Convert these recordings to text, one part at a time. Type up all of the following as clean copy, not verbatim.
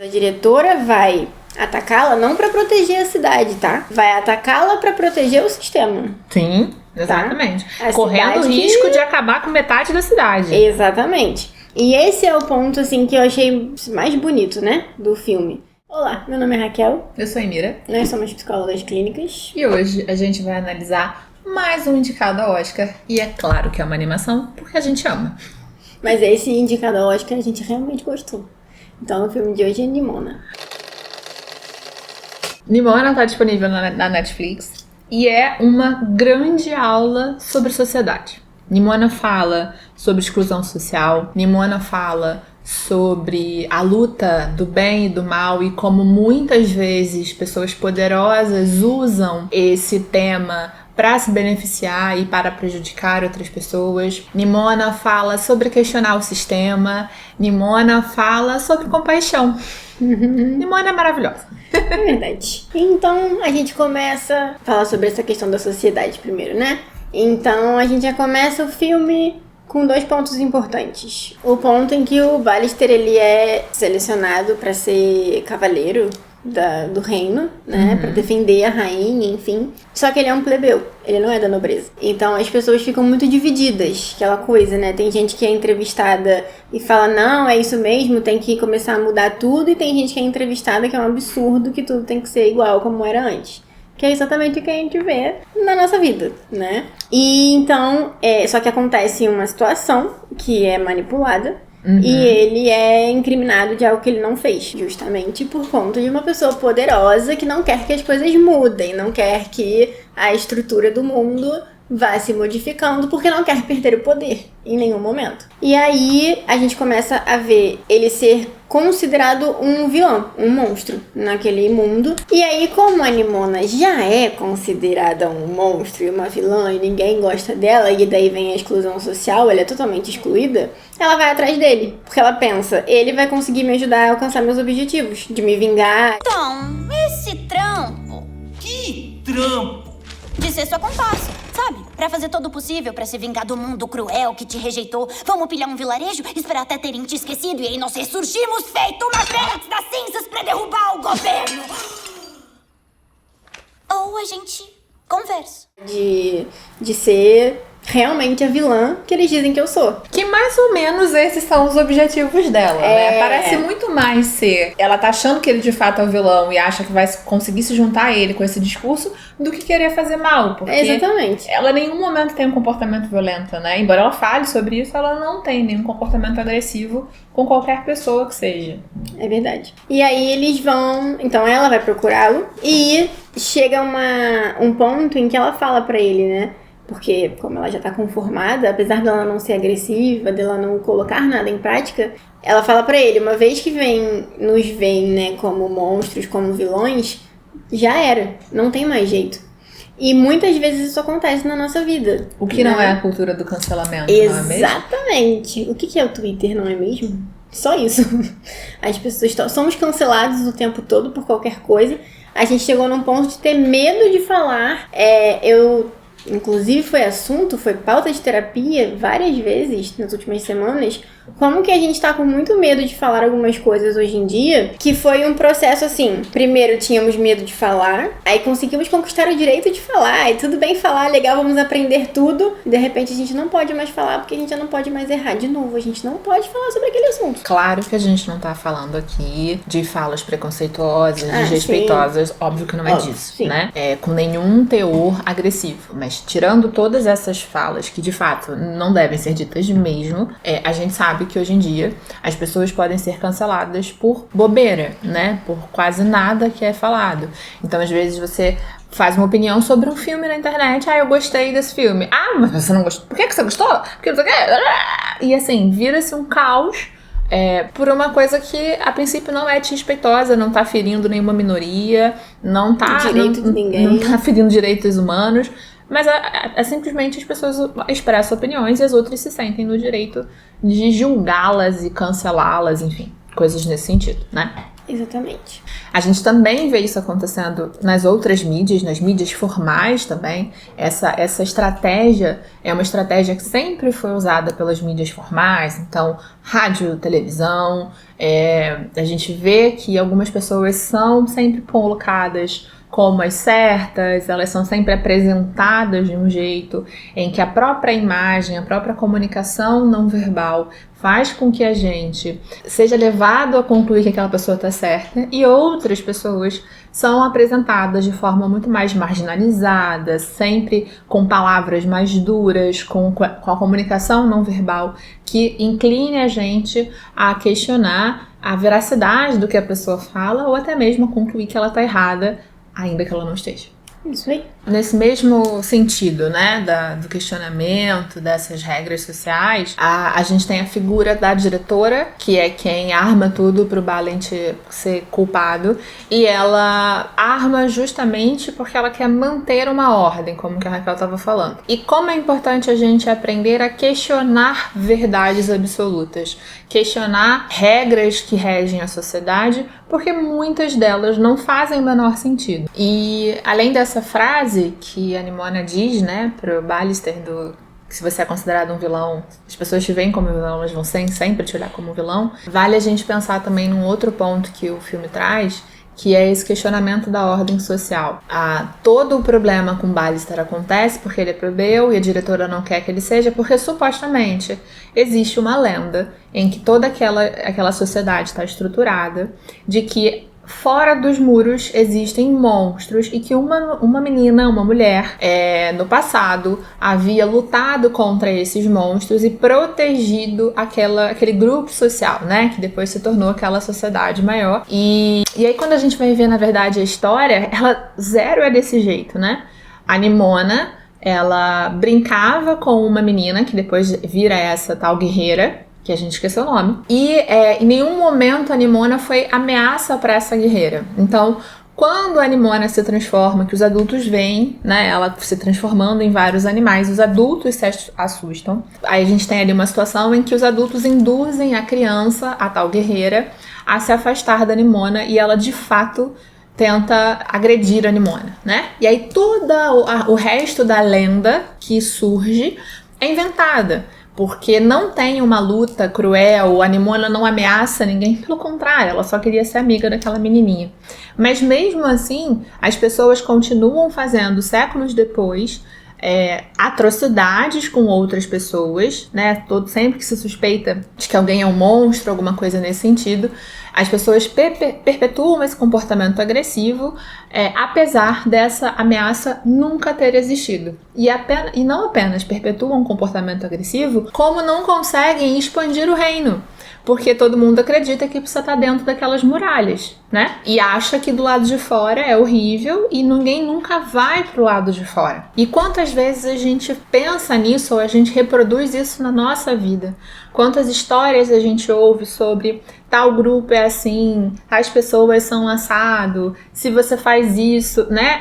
A diretora vai atacá-la não pra proteger a cidade, tá? Vai atacá-la pra proteger o sistema. Sim, exatamente. Tá? Correndo o risco de acabar com metade da cidade. Exatamente. E esse é o ponto, assim, que eu achei mais bonito, né? Do filme. Olá, meu nome é Raquel. Eu sou a Emira. Nós somos psicólogas clínicas. E hoje a gente vai analisar mais um indicado ao Oscar. E é claro que é uma animação, porque a gente ama. Mas esse indicado ao Oscar a gente realmente gostou. Então o filme de hoje é Nimona. Nimona está disponível na Netflix e é uma grande aula sobre sociedade. Nimona fala sobre exclusão social, Nimona fala sobre a luta do bem e do mal e como muitas vezes pessoas poderosas usam esse tema para se beneficiar e para prejudicar outras pessoas. Nimona fala sobre questionar o sistema. Nimona fala sobre compaixão. Nimona é maravilhosa. É verdade. Então a gente começa a falar sobre essa questão da sociedade primeiro, né? Então a gente já começa o filme com 2 pontos importantes. O ponto em que o Ballister ele é selecionado para ser cavaleiro do reino, né? Pra defender a rainha, enfim. Só que ele é um plebeu, ele não é da nobreza. Então as pessoas ficam muito divididas, aquela coisa, né? Tem gente que é entrevistada e fala, não, é isso mesmo, tem que começar a mudar tudo. E tem gente que é entrevistada que é um absurdo, que tudo tem que ser igual como era antes. Que é exatamente o que a gente vê na nossa vida, né? E então, só que acontece uma situação que é manipulada. E ele é incriminado de algo que ele não fez, justamente por conta de uma pessoa poderosa que não quer que as coisas mudem, não quer que a estrutura do mundo vá se modificando, porque não quer perder o poder em nenhum momento. E aí a gente começa a ver ele ser considerado um vilão, um monstro naquele mundo. E aí, como a Nimona já é considerada um monstro e uma vilã e ninguém gosta dela, e daí vem a exclusão social, ela é totalmente excluída, ela vai atrás dele, porque ela pensa, ele vai conseguir me ajudar a alcançar meus objetivos, de me vingar. Então, esse trampo... Que trampo? De ser sua comparsa, sabe? Pra fazer todo o possível pra se vingar do mundo cruel que te rejeitou. Vamos pilhar um vilarejo, esperar até terem te esquecido e aí nós ressurgimos feito uma fênix das cinzas pra derrubar o governo. Ou a gente conversa. De ser realmente a vilã que eles dizem que eu sou. Que mais ou menos esses são os objetivos dela, né? Parece muito mais ser... Ela tá achando que ele de fato é o vilão e acha que vai conseguir se juntar a ele com esse discurso do que querer fazer mal. Porque exatamente. Ela em nenhum momento tem um comportamento violento, né? Embora ela fale sobre isso, ela não tem nenhum comportamento agressivo com qualquer pessoa que seja. É verdade. E aí eles vão... Então ela vai procurá-lo e chega um ponto em que ela fala pra ele, né? Porque, como ela já tá conformada, apesar dela não ser agressiva, dela não colocar nada em prática, ela fala pra ele, uma vez que nos veem, né, como monstros, como vilões, já era, não tem mais jeito. E muitas vezes isso acontece na nossa vida. O que não é a cultura do cancelamento, exatamente. não é mesmo? Exatamente. O que é o Twitter, não é mesmo? Só isso. As pessoas somos cancelados o tempo todo por qualquer coisa. A gente chegou num ponto de ter medo de falar. Inclusive foi pauta de terapia várias vezes nas últimas semanas, como que a gente tá com muito medo de falar algumas coisas hoje em dia, que foi um processo assim, primeiro tínhamos medo de falar, aí conseguimos conquistar o direito de falar, e tudo bem falar, legal, vamos aprender tudo, de repente a gente não pode mais falar porque a gente já não pode mais errar de novo, a gente não pode falar sobre aquele assunto. Claro que a gente não tá falando aqui de falas preconceituosas, desrespeitosas, óbvio que não é disso, sim. Né? Com nenhum teor agressivo, mas tirando todas essas falas que de fato não devem ser ditas mesmo, a gente sabe que hoje em dia as pessoas podem ser canceladas por bobeira, né? Por quase nada que é falado. Então, às vezes, você faz uma opinião sobre um filme na internet. Eu gostei desse filme. Mas você não gostou. Por que você gostou? Porque não sei o quê. E assim, vira-se um caos por uma coisa que a princípio não é desrespeitosa, não tá ferindo nenhuma minoria, não tá... Direito de ninguém. Não tá ferindo direitos humanos. Mas simplesmente as pessoas expressam opiniões e as outras se sentem no direito de julgá-las e cancelá-las, enfim, coisas nesse sentido, né? Exatamente. A gente também vê isso acontecendo nas outras mídias, nas mídias formais também. Essa estratégia é uma estratégia que sempre foi usada pelas mídias formais, então rádio, televisão. A gente vê que algumas pessoas são sempre colocadas como as certas, elas são sempre apresentadas de um jeito em que a própria imagem, a própria comunicação não verbal faz com que a gente seja levado a concluir que aquela pessoa está certa, e outras pessoas são apresentadas de forma muito mais marginalizada, sempre com palavras mais duras, com a comunicação não verbal que incline a gente a questionar a veracidade do que a pessoa fala ou até mesmo a concluir que ela está errada, ainda que ela não esteja. Isso aí. Nesse mesmo sentido, né, do questionamento dessas regras sociais, a gente tem a figura da diretora, que é quem arma tudo pro Balint ser culpado, e ela arma justamente porque ela quer manter uma ordem, como que a Raquel estava falando. E como é importante a gente aprender a questionar verdades absolutas, questionar regras que regem a sociedade, porque muitas delas não fazem o menor sentido. E além dessa frase que a Nimona diz, né, pro Ballister, que se você é considerado um vilão, as pessoas te veem como vilão, elas vão sempre te olhar como vilão. Vale a gente pensar também num outro ponto que o filme traz, que é esse questionamento da ordem social. Todo o problema com Ballister acontece porque ele é plebeu e a diretora não quer que ele seja, porque supostamente existe uma lenda em que toda aquela sociedade está estruturada de que fora dos muros existem monstros e que uma menina, uma mulher, no passado havia lutado contra esses monstros e protegido aquele grupo social, né? Que depois se tornou aquela sociedade maior. E aí quando a gente vai ver, na verdade, a história, ela zero é desse jeito, né? A Nimona, ela brincava com uma menina que depois vira essa tal guerreira, que a gente esqueceu o nome, e em nenhum momento a Nimona foi ameaça para essa guerreira. Então, quando a Nimona se transforma, que os adultos veem, né, ela se transformando em vários animais, os adultos se assustam. Aí a gente tem ali uma situação em que os adultos induzem a criança, a tal guerreira, a se afastar da Nimona, e ela de fato tenta agredir a Nimona, né? E aí todo o resto da lenda que surge é inventada, porque não tem uma luta cruel, a Nimona não ameaça ninguém, pelo contrário, ela só queria ser amiga daquela menininha. Mas mesmo assim, as pessoas continuam fazendo, séculos depois, atrocidades com outras pessoas, né? Sempre que se suspeita de que alguém é um monstro, alguma coisa nesse sentido, as pessoas perpetuam esse comportamento agressivo, apesar dessa ameaça nunca ter existido. E não apenas perpetuam um comportamento agressivo, como não conseguem expandir o reino. Porque todo mundo acredita que precisa estar dentro daquelas muralhas, né? E acha que do lado de fora é horrível e ninguém nunca vai pro lado de fora. E quantas vezes a gente pensa nisso ou a gente reproduz isso na nossa vida? Quantas histórias a gente ouve sobre tal grupo é assim, tais pessoas são assado, se você faz isso, né?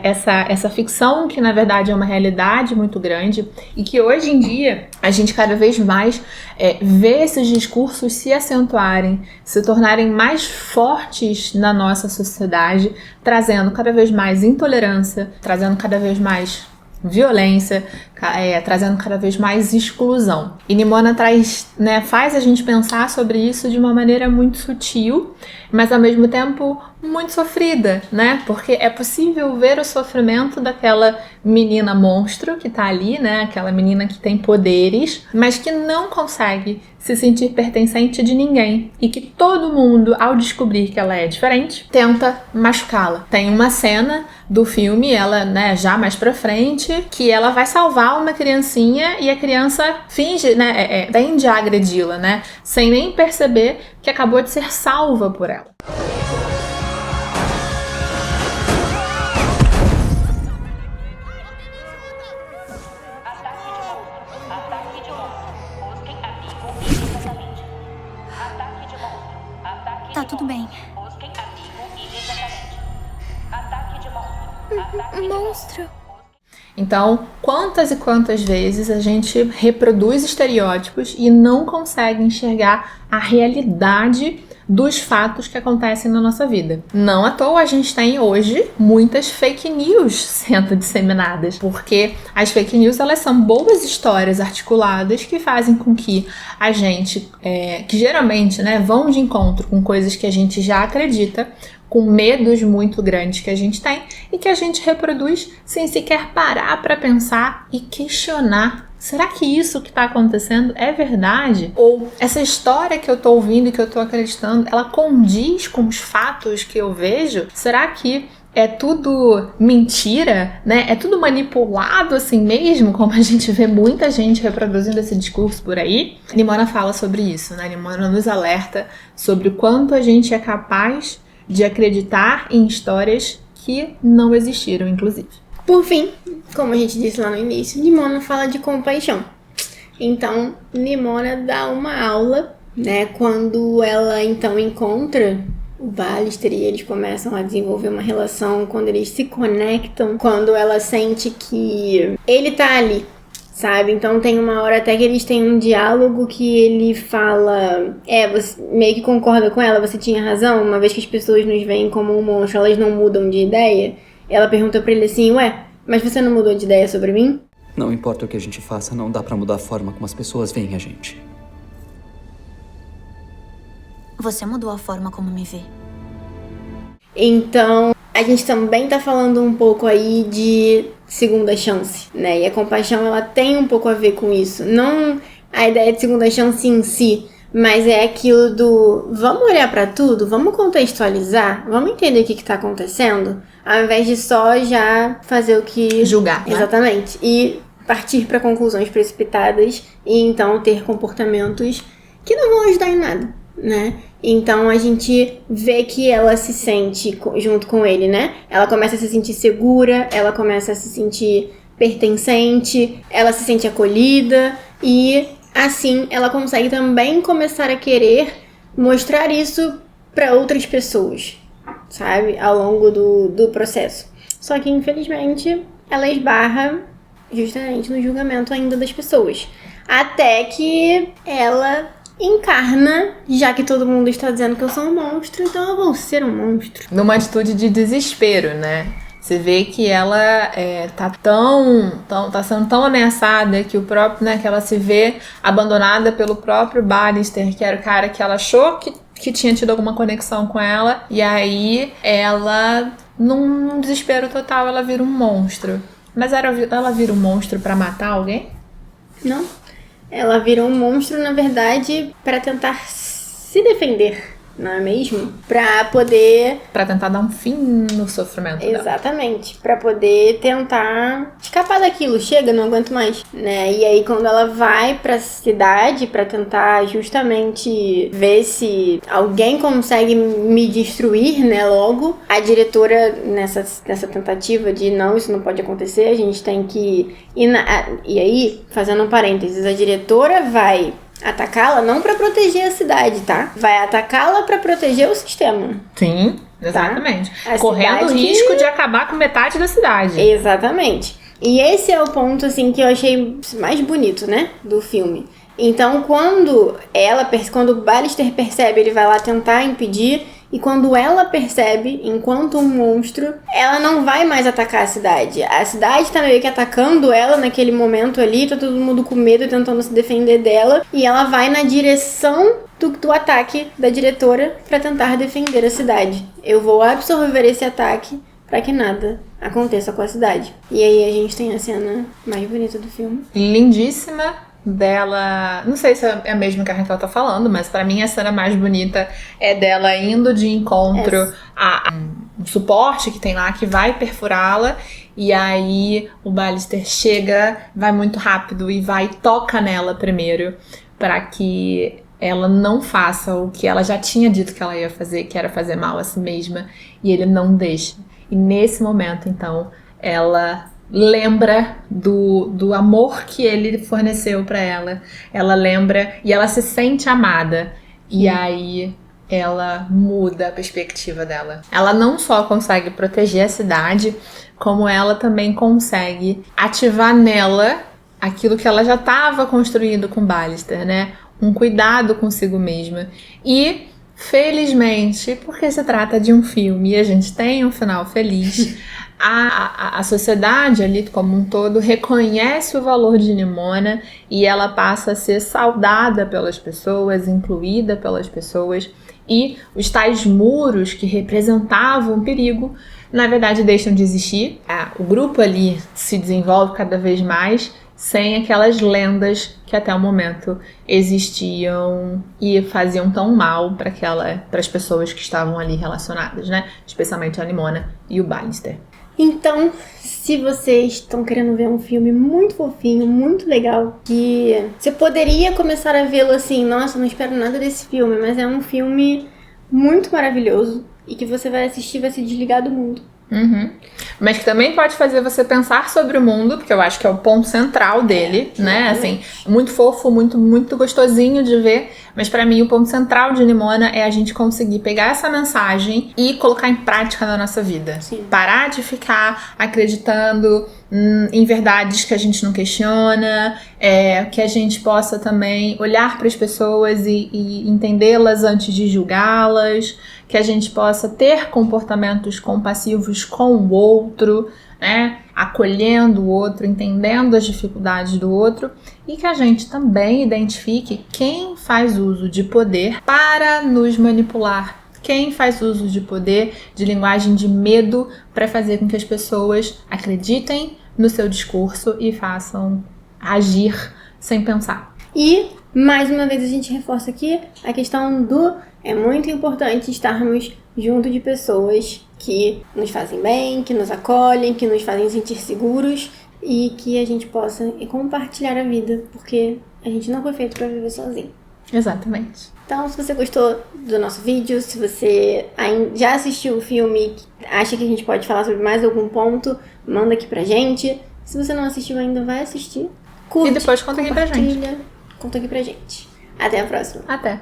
Essa ficção que na verdade é uma realidade muito grande e que hoje em dia a gente cada vez mais vê esses discursos se acentuarem, se tornarem mais fortes na nossa sociedade, trazendo cada vez mais intolerância, trazendo cada vez mais violência, trazendo cada vez mais exclusão. E Nimona faz a gente pensar sobre isso de uma maneira muito sutil, mas ao mesmo tempo muito sofrida, né? Porque é possível ver o sofrimento daquela menina monstro que tá ali, né? Aquela menina que tem poderes, mas que não consegue se sentir pertencente de ninguém e que todo mundo, ao descobrir que ela é diferente, tenta machucá-la. Tem uma cena do filme, ela, né, já mais pra frente, que ela vai salvar uma criancinha e a criança finge, né, tende a agredi-la, né, sem nem perceber que acabou de ser salva por ela. Tá tudo bem. Monstro. Então, quantas e quantas vezes a gente reproduz estereótipos e não consegue enxergar a realidade dos fatos que acontecem na nossa vida. Não à toa a gente tem hoje muitas fake news sendo disseminadas, porque as fake news, elas são boas histórias articuladas que fazem com que a gente, que geralmente, né, vão de encontro com coisas que a gente já acredita, com medos muito grandes que a gente tem e que a gente reproduz sem sequer parar para pensar e questionar. Será que isso que está acontecendo é verdade? Ou essa história que eu estou ouvindo e que eu estou acreditando, ela condiz com os fatos que eu vejo? Será que é tudo mentira, né? É tudo manipulado assim mesmo, como a gente vê muita gente reproduzindo esse discurso por aí? Nimona fala sobre isso, né? Nimona nos alerta sobre o quanto a gente é capaz de acreditar em histórias que não existiram, inclusive. Por fim, como a gente disse lá no início, Nimona fala de compaixão. Então, Nimona dá uma aula, né, quando ela então encontra o Ballister e eles começam a desenvolver uma relação, quando eles se conectam, quando ela sente que ele tá ali, sabe? Então tem uma hora até que eles têm um diálogo que ele fala, você meio que concorda com ela, você tinha razão, uma vez que as pessoas nos veem como um monstro, elas não mudam de ideia. Ela pergunta pra ele assim, mas você não mudou de ideia sobre mim? Não importa o que a gente faça, não dá pra mudar a forma como as pessoas veem a gente. Você mudou a forma como me vê. Então, a gente também tá falando um pouco aí de segunda chance, né? E a compaixão, ela tem um pouco a ver com isso. Não a ideia de segunda chance em si, mas é aquilo do vamos olhar pra tudo, vamos contextualizar, vamos entender o que tá acontecendo, ao invés de só já fazer o que... Julgar, né? Exatamente. E partir pra conclusões precipitadas e então ter comportamentos que não vão ajudar em nada, né? Então a gente vê que ela se sente junto com ele, né? Ela começa a se sentir segura, ela começa a se sentir pertencente, ela se sente acolhida e assim ela consegue também começar a querer mostrar isso para outras pessoas, sabe? Ao longo do processo. Só que infelizmente ela esbarra justamente no julgamento ainda das pessoas. Até que ela encarna, já que todo mundo está dizendo que eu sou um monstro, então eu vou ser um monstro. Numa atitude de desespero, né? Você vê que ela tá sendo tão ameaçada que o próprio, né, que ela se vê abandonada pelo próprio Ballister, que era o cara que ela achou que tinha tido alguma conexão com ela, e aí ela, num desespero total, ela vira um monstro. Mas ela vira um monstro pra matar alguém? Não. Ela virou um monstro, na verdade, para tentar se defender, não é mesmo? Pra tentar dar um fim no sofrimento dela. Exatamente. Pra poder tentar escapar daquilo. Chega, não aguento mais, né? E aí, quando ela vai pra cidade pra tentar justamente ver se alguém consegue me destruir, né, logo, a diretora, nessa tentativa de não, isso não pode acontecer, a gente tem que ir e aí, fazendo um parênteses, a diretora vai atacá-la não pra proteger a cidade, tá? Vai atacá-la pra proteger o sistema. Sim, exatamente. Tá? Correndo o risco de acabar com metade da cidade. Exatamente. E esse é o ponto, assim, que eu achei mais bonito, né? Do filme. Então, quando o Ballister percebe, ele vai lá tentar impedir. E quando ela percebe, enquanto um monstro, ela não vai mais atacar a cidade. A cidade tá meio que atacando ela naquele momento ali, tá todo mundo com medo, tentando se defender dela. E ela vai na direção do ataque da diretora pra tentar defender a cidade. Eu vou absorver esse ataque pra que nada aconteça com a cidade. E aí a gente tem a cena mais bonita do filme. Lindíssima. Dela, não sei se é a mesma que a Raquel tá falando, mas pra mim a cena mais bonita é dela indo de encontro a um suporte que tem lá que vai perfurá-la, e aí o Ballister chega, vai muito rápido e vai e toca nela primeiro pra que ela não faça o que ela já tinha dito que ela ia fazer, que era fazer mal a si mesma, e ele não deixa. E nesse momento, então, ela lembra do amor que ele forneceu pra ela. Ela lembra e ela se sente amada. E aí ela muda a perspectiva dela. Ela não só consegue proteger a cidade, como ela também consegue ativar nela aquilo que ela já estava construindo com Ballister, né? Um cuidado consigo mesma. E felizmente, porque se trata de um filme e a gente tem um final feliz, a sociedade ali como um todo reconhece o valor de Nimona e ela passa a ser saudada pelas pessoas, incluída pelas pessoas, e os tais muros que representavam perigo, na verdade deixam de existir. O grupo ali se desenvolve cada vez mais sem aquelas lendas que até o momento existiam e faziam tão mal para as pessoas que estavam ali relacionadas, né? Especialmente a Nimona e o Ballister. Então, se vocês estão querendo ver um filme muito fofinho, muito legal, que você poderia começar a vê-lo assim, nossa, não espero nada desse filme, mas é um filme muito maravilhoso e que você vai assistir e vai se desligar do mundo. Mas que também pode fazer você pensar sobre o mundo, porque eu acho que é o ponto central dele, né? Assim, muito fofo, muito, muito gostosinho de ver. Mas pra mim o ponto central de Nimona é a gente conseguir pegar essa mensagem e colocar em prática na nossa vida. Sim. Parar de ficar acreditando em verdades que a gente não questiona, que a gente possa também olhar para as pessoas e entendê-las antes de julgá-las, que a gente possa ter comportamentos compassivos com o outro, né? Acolhendo o outro, entendendo as dificuldades do outro, e que a gente também identifique quem faz uso de poder para nos manipular, quem faz uso de poder, de linguagem de medo, para fazer com que as pessoas acreditem no seu discurso e façam agir sem pensar. E, mais uma vez, a gente reforça aqui a questão do... É muito importante estarmos junto de pessoas que nos fazem bem, que nos acolhem, que nos fazem sentir seguros e que a gente possa compartilhar a vida, porque a gente não foi feito para viver sozinho. Exatamente. Então, se você gostou do nosso vídeo, se você já assistiu o filme, acha que a gente pode falar sobre mais algum ponto, manda aqui pra gente. Se você não assistiu ainda, vai assistir. Curte, e depois conta aqui pra gente. Conta aqui pra gente. Até a próxima. Até.